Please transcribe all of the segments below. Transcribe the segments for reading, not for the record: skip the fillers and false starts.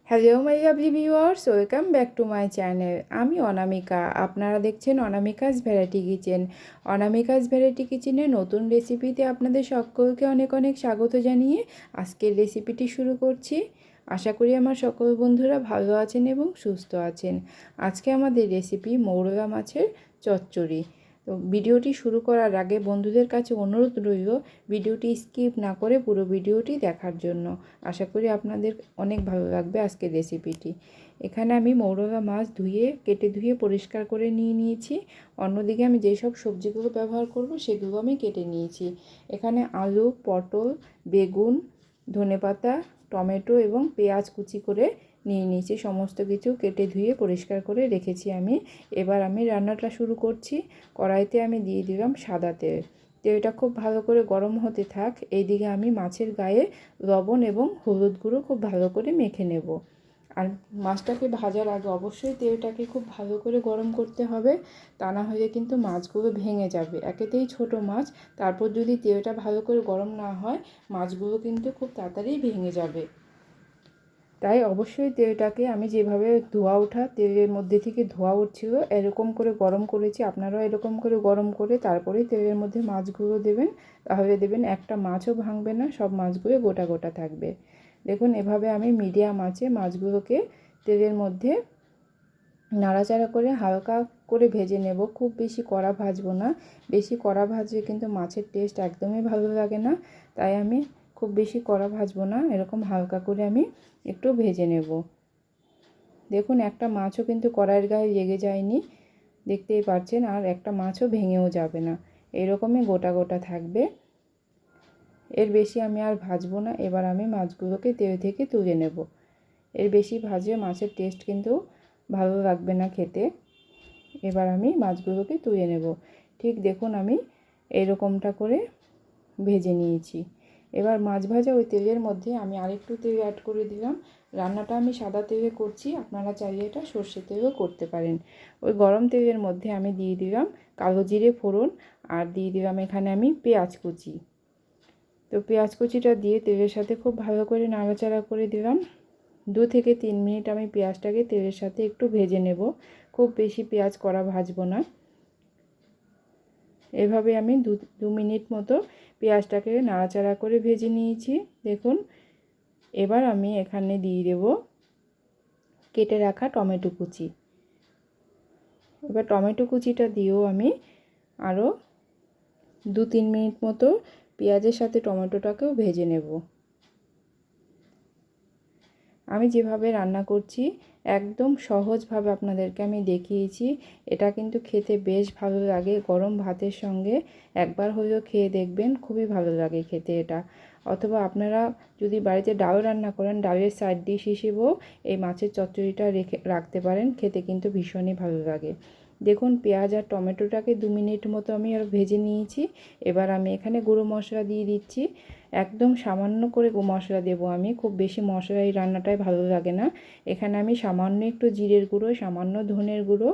Hello my lovely viewers, welcome back to my channel. আমি অনামিকা, আপনারা দেখছেন Anamika's variety kitchen. Anamika's variety কিচেনের নতুন রেসিপিতে আপনাদের সকলকে অনেক অনেক স্বাগত জানিয়ে আজকের রেসিপিটি শুরু করছি। আশা করি আমার সকল বন্ধুরা ভালো আছেন এবং সুস্থ আছেন। আজকে আমাদের রেসিপি মৌরলা মাছের চচ্চড়ি। তো ভিডিওটি শুরু করার আগে বন্ধুদের কাছে অনুরোধ রইল ভিডিওটি স্কিপ না করে পুরো ভিডিওটি দেখার জন্য। আশা করি আপনাদের অনেক ভালো লাগবে আজকের রেসিপিটি। এখানে আমি মৌরলা মাছ কেটে ধুয়ে পরিষ্কার করে নিয়ে নিয়েছি। অন্যদিকে আমি যেসব সবজিগুলো ব্যবহার করব সেগুলো আমি কেটে নিয়েছি। এখানে আলু, পটল, বেগুন, ধনেপাতা, টমেটো এবং পেঁয়াজ কুচি করে নিয়ে নিয়েছি। সমস্ত কিছু কেটে ধুয়ে পরিষ্কার করে রেখেছি আমি। এবার আমি রান্নাটা শুরু করছি। কড়াইতে আমি দিয়ে দিলাম সাদা তেল। তেলটা খুব ভালো করে গরম হতে থাক। এইদিকে আমি মাছের গায়ে লবণ এবং হলুদ গুঁড়ো খুব ভালো করে মেখে নেব। আর মাছটাকে ভাজার আগে অবশ্যই তেলটাকে খুব ভালো করে গরম করতে হবে, তা না হলে কিন্তু মাছগুলো ভেঙে যাবে। একেতেই ছোট মাছ, তারপর যদি তেলটা ভালো করে গরম না হয় মাছগুলো কিন্তু খুব তাড়াতাড়ি ভেঙে যাবে। তাই অবশ্যই তেলটাকে আমি যেভাবে ধোয়া ওঠা তেলের মধ্যে থেকে ধোয়া উঠছিল এরকম করে গরম করেছি। আপনারাও এরকম করে গরম করে তারপরেই তেলের মধ্যে মাছগুলো দেবেন, তাহলে দেবেন একটা মাছও ভাঙবে না, সব মাছগুলো গোটা গোটা থাকবে। দেখুন এভাবে আমি মিডিয়াম আঁচে মাছগুলোকে তেলের মধ্যে নাড়াচাড়া করে হালকা করে ভেজে নেব। খুব বেশি কড়া ভাজবো না, বেশি কড়া ভাজলে কিন্তু মাছের টেস্ট একদমই ভালো লাগে না। তাই আমি খুব বেশি কড়া ভাজবো না, এরকম হালকা করে আমি একটু ভেজে নেব। দেখুন একটা মাছও কিন্তু কড়াইয়ের গায়ে লেগে যায়নি, দেখতেই পাচ্ছেন, আর একটা মাছও ভেঙেও যাবে না, এরকমই গোটা গোটা থাকবে। এর বেশি আমি আর ভাজবো না। এবার আমি মাছগুলোকে তেল থেকে তুলে নেব। এর বেশি ভাজলে মাছের টেস্ট কিন্তু ভালো লাগবে না খেতে। এবার আমি মাছগুলোকে তুলে নেব। ঠিক দেখুন আমি এইরকমটা করে ভেজে নিয়েছি। এবার মাছ ভাজা ওই তেলের মধ্যে আমি আরেকটু তেল অ্যাড করে দিলাম। রান্নাটা আমি সাদা তেলে করছি, আপনারা চাইলে এটা সর্ষে তেলেও করতে পারেন। ওই গরম তেলের মধ্যে আমি দিয়ে দিলাম কালো জিরে ফোড়ন, আর দিয়ে দিলাম এখানে আমি পেঁয়াজ কুচি। তো পেঁয়াজ কুচিটা দিয়ে তেলের সাথে খুব ভালো করে নাড়াচাড়া করে দিলাম। 2 থেকে 3 মিনিট আমি পেঁয়াজটাকে তেলের সাথে একটু ভেজে নেব। খুব বেশি পেঁয়াজ কড়া ভাজবো না। এভাবে আমি দু মিনিট মতো পেঁয়াজটাকে নাড়াচাড়া করে ভেজে নিয়েছি। দেখুন এবার আমি এখানে দিয়ে দেব কেটে রাখা টমেটো কুচি। এবার টমেটো কুচিটা দিয়েও আমি আরও 2-3 মিনিট মতো পেঁয়াজের সাথে টমেটোটাকেও ভেজে নেব। আমি যেভাবে রান্না করছি একদম সহজভাবে আপনাদেরকে আমি দেখিয়েছি। এটা কিন্তু খেতে বেশ ভালো লাগে। গরম ভাতের সঙ্গে একবার হলেও খেয়ে দেখবেন, খুবই ভালো লাগে খেতে এটা। অথবা আপনারা যদি বাড়িতে ডাল রান্না করেন, ডালের সাইড ডিশ হিসেবেও এই মাছের চচ্চড়িটা রাখতে পারেন, খেতে কিন্তু ভীষণই ভালো লাগে। দেখুন পেঁয়াজ আর টমেটোটাকে 2 মিনিট মতো আমি আর ভেজে নিয়েছি। এবার আমি এখানে গুঁড়ো মশলা দিয়ে দিচ্ছি। একদম সামান্য করে মশলা দেবো আমি, খুব বেশি মশলা এই রান্নাটায় ভালো লাগে না। এখানে আমি সামান্য একটু জিরের গুঁড়ো, সামান্য ধনের গুঁড়ো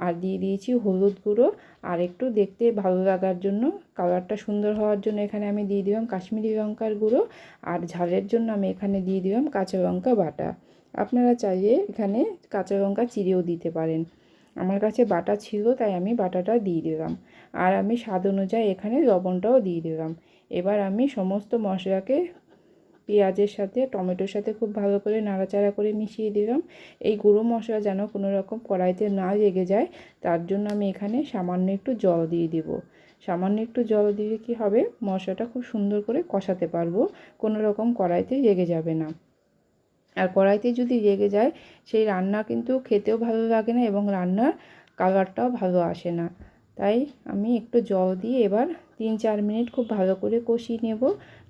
আর দিয়ে দিয়েছি হলুদ গুঁড়ো, আর একটু দেখতে ভালো লাগার জন্য, কালারটা সুন্দর হওয়ার জন্য এখানে আমি দিয়ে দিলাম কাশ্মীরি লঙ্কার গুঁড়ো, আর ঝালের জন্য আমি এখানে দিয়ে দিলাম কাঁচা লঙ্কা বাটা। আপনারা চাইলে এখানে কাঁচা লঙ্কা চিরেও দিতে পারেন। আমার কাছে বাটা ছিল তাই আমি বাটাটা দিয়ে দিলাম। আর আমি স্বাদ অনুযায়ী এখানে লবণটাও দিয়ে দিলাম। এবার আমি সমস্ত মশলাকে পেঁয়াজের সাথে টমেটোর সাথে খুব ভালো করে নাড়াচাড়া করে মিশিয়ে দিলাম। এই গুঁড়ো মশলা যেন কোনো রকম কড়াইতে না লেগে যায়, তার জন্য আমি এখানে সামান্য একটু জল দিয়ে দিব। সামান্য একটু জল দিলে কি হবে, মশলাটা খুব সুন্দর করে কষাতে পারবো, কোনো রকম কড়াইতে লেগে যাবে না। আর কড়াইতে যদি লেগে যায় সেই রান্না কিন্তু খেতেও ভালো লাগে না এবং রান্নার কালারটাও ভালো আসে না। তাই আমি একটু জল দিয়ে এবার 3-4 মিনিট খুব ভালো করে কষিয়ে নেব।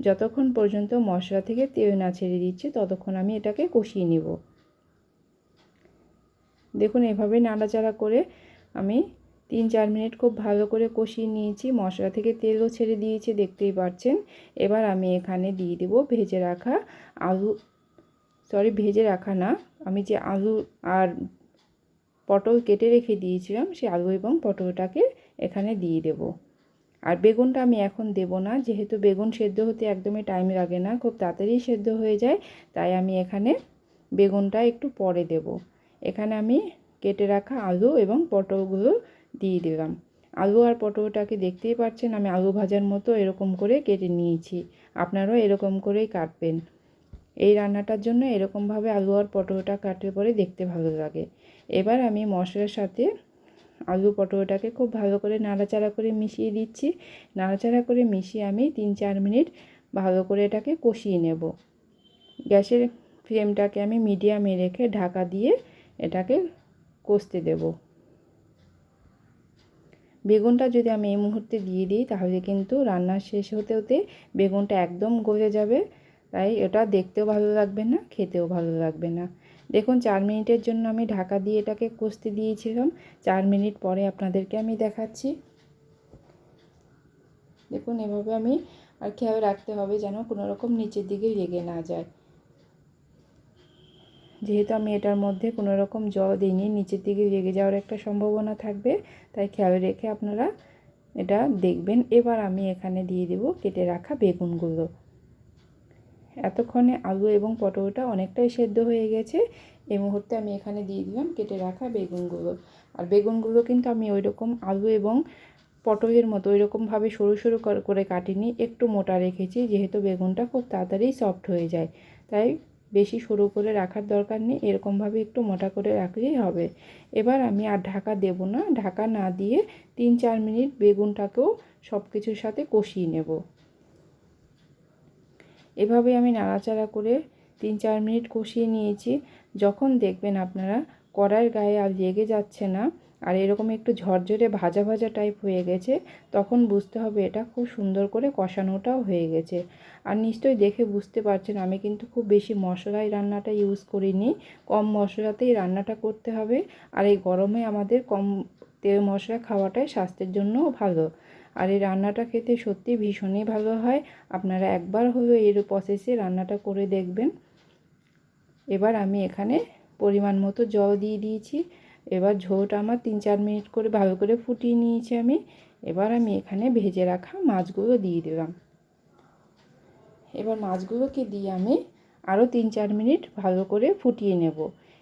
যতক্ষণ পর্যন্ত মশলা থেকে তেল না ছেড়ে দিচ্ছে ততক্ষণ আমি এটাকে কষিয়ে নেব। দেখুন এভাবে নাড়াচাড়া করে আমি 3-4 মিনিট খুব ভালো করে কষিয়ে নিয়েছি। মশলা থেকে তেলও ছেড়ে দিয়েছে, দেখতেই পাচ্ছেন। এবার আমি এখানে দিয়ে দেব ভেজে রাখা ভেজে রাখা না, আমি যে আলু আর পটল কেটে রেখে দিয়েছিলাম সেই আলু এবং পটলটাকে এখানে দিয়ে দেব। আর বেগুনটা আমি এখন দেব না, যেহেতু বেগুন সেদ্ধ হতে একদমই টাইম লাগে না, খুব তাড়াতাড়ি সেদ্ধ হয়ে যায়। তাই আমি এখানে বেগুনটা একটু পরে দেব। এখানে আমি কেটে রাখা আলু এবং পটলগুলো দিয়ে দিলাম। আলু আর পটলটাকে দেখতেই পাচ্ছেন আমি আলু ভাজার মতো এরকম করে কেটে নিয়েছি। আপনারাও এরকম করেই কাটবেন। এই রান্নাটার জন্য এরকমভাবে আলু আর পটলটা কাটলে পরে দেখতে ভালো লাগে। এবার আমি মশলার সাথে আলু পটলটাকে খুব ভালো করে নাড়াচাড়া করে মিশিয়ে দিচ্ছি। নাড়াচাড়া করে মিশিয়ে আমি 3-4 মিনিট ভালো করে এটাকে কষিয়ে নেব। গ্যাসের ফ্লেমটাকে আমি মিডিয়ামে রেখে ঢাকা দিয়ে এটাকে কষতে দেব। বেগুনটা যদি আমি এই মুহূর্তে দিয়ে দিই তাহলে কিন্তু রান্না শেষ হতে হতে বেগুনটা একদম গলে যাবে, তাই এটা দেখতেও ভালো লাগবে না, খেতেও ভালো লাগবে না। দেখুন 4 মিনিটের জন্য আমি ঢাকা দিয়ে এটাকে কষতে দিয়েছিলাম। 4 মিনিট পরে আপনাদেরকে আমি দেখাচ্ছি। দেখুন এভাবে আমি আর খেয়াল রাখতে হবে যেন কোনো রকম নিচের দিকে লেগে না যায়। যেহেতু আমি এটার মধ্যে কোনো রকম জল দিইনি, নিচের দিকে লেগে যাওয়ার একটা সম্ভাবনা থাকবে, তাই খেয়াল রেখে আপনারা এটা দেখবেন। এবার আমি এখানে দিয়ে দেব কেটে রাখা বেগুনগুলো। এতক্ষণে আলু এবং পটলটা অনেকটাই সেদ্ধ হয়ে গেছে। এই মুহূর্তে আমি এখানে দিয়ে দিলাম কেটে রাখা বেগুনগুলো। আর বেগুনগুলো কিন্তু আমি ওইরকম আলু এবং পটলের মতো ওইরকমভাবে সরু সরু করে কাটিনি, একটু মোটা রেখেছি, যেহেতু বেগুনটা খুব তাড়াতাড়ি সফট হয়ে যায়। তাই বেশি সরু করে রাখার দরকার নেই, এরকমভাবে একটু মোটা করে রাখলেই হবে। এবার আমি আর ঢাকা দেব না, ঢাকা না দিয়ে 3-4 মিনিট বেগুনটাকেও সব কিছুর সাথে কষিয়ে নেব। এভাবে আমি নাড়াচাড়া করে 3-4 মিনিট কষিয়ে নিয়েছি। যখন দেখবেন আপনারা কড়াইয়ের গায়ে আর লেগে যাচ্ছে না আর এরকম একটু ঝরঝরে ভাজা ভাজা টাইপ হয়ে গেছে, তখন বুঝতে হবে এটা খুব সুন্দর করে কষানোটাও হয়ে গেছে। আর নিশ্চয়ই দেখে বুঝতে পারছেন আমি কিন্তু খুব বেশি মশলাই রান্নাটা ইউজ করিনি, কম মশলাতেই রান্নাটা করতে হবে। আর এই গরমে আমাদের কম তেল মশলা খাওয়াটাই স্বাস্থ্যের জন্যও ভালো। আর এই রান্নাটা খেতে সত্যি ভীষণই ভালো হয়। আপনারা একবার হলেও এর প্রসেসে রান্নাটা করে দেখবেন। এবার আমি এখানে পরিমাণ মতো জল দিয়ে দিয়েছি। এবার ঝোলটা আমার 3-4 মিনিট করে ভালো করে ফুটিয়ে নিয়েছি আমি। এবার আমি এখানে ভেজে রাখা মাছগুলো দিয়ে দিলাম। এবার মাছগুলোকে দিয়ে আমি আরও 3-4 মিনিট ভালো করে ফুটিয়ে নেব।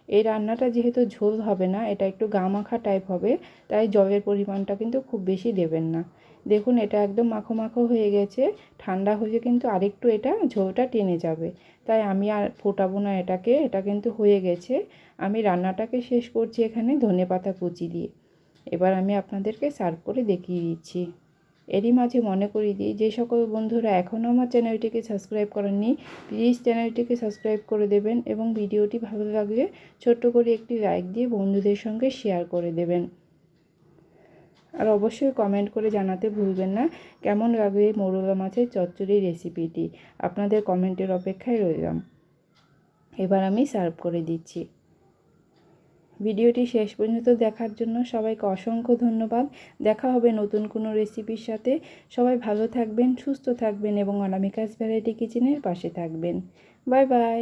এই রান্নাটা যেহেতু ঝোল হবে না, এটা একটু গামাখা টাইপ হবে, তাই জলের পরিমাণটা কিন্তু খুব বেশি দেবেন না। দেখুন এটা একদম মাখো মাখো হয়ে গেছে। ঠান্ডা হলে কিন্তু আরেকটু এটা ঝোলটা টেনে যাবে, তাই আমি আর ফোটাবো না এটাকে। এটা কিন্তু হয়ে গেছে। আমি রান্নাটাকে শেষ করছি এখানে ধনেপাতা কুচি দিয়ে। এবার আমি আপনাদেরকে সার্ভ করে দেখিয়ে দিচ্ছি। এরই মাঝে মনে করিয়ে দিই, যে সকল বন্ধুরা এখনও আমার চ্যানেলটিকে সাবস্ক্রাইব করেননি প্লিজ চ্যানেলটিকে সাবস্ক্রাইব করে দেবেন এবং ভিডিওটি ভালো লাগলে ছোট্ট করে একটি লাইক দিয়ে বন্ধুদের সঙ্গে শেয়ার করে দেবেন। আর অবশ্যই কমেন্ট করে জানাতে ভুলবেন না কেমন লাগবে মোরলা মাছের চচ্চড়ি রেসিপিটি। আপনাদের কমেন্টের অপেক্ষায় রইলাম। এবার আমি সার্ভ করে দিচ্ছি। ভিডিওটি শেষ পর্যন্ত দেখার জন্য সবাইকে অসংখ্য ধন্যবাদ। দেখা হবে নতুন কোনো রেসিপির সাথে। সবাই ভালো থাকবেন, সুস্থ থাকবেন এবং অনামিকাস ভ্যারাইটি কিচেনের পাশে থাকবেন। Bye bye.